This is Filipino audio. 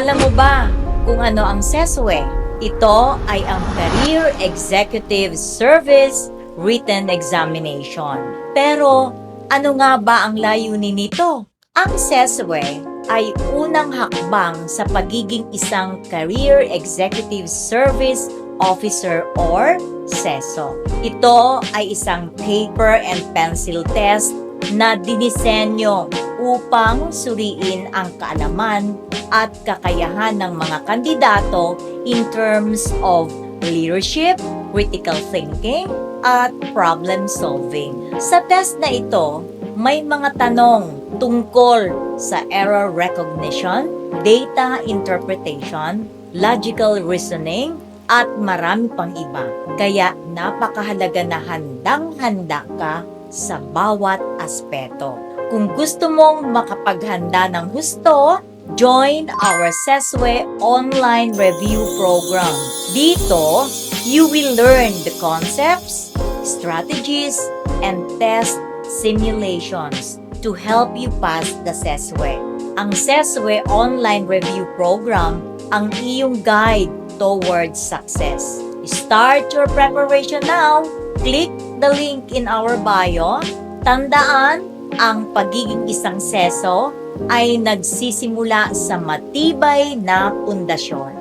Alam mo ba kung ano ang SESWE? Ito ay ang Career Executive Service Written Examination. Pero ano nga ba ang layunin nito? Ang SESWE ay unang hakbang sa pagiging isang Career Executive Service Officer or SESO. Ito ay isang paper and pencil test na dinisenyo upang suriin ang kaalaman at kakayahan ng mga kandidato in terms of leadership, critical thinking, at problem solving. Sa test na ito, may mga tanong tungkol sa error recognition, data interpretation, logical reasoning, at marami pang iba. Kaya napakahalaga na handang-handa ka sa bawat aspeto. Kung gusto mong makapaghanda ng husto, join our SESWE online review program. Dito, you will learn the concepts, strategies, and test simulations to help you pass the SESWE. Ang SESWE online review program ang iyong guide towards success. Start your preparation now. Click the link in our bio. Tandaan, ang pagiging isang SESO ay nagsisimula sa matibay na pundasyon.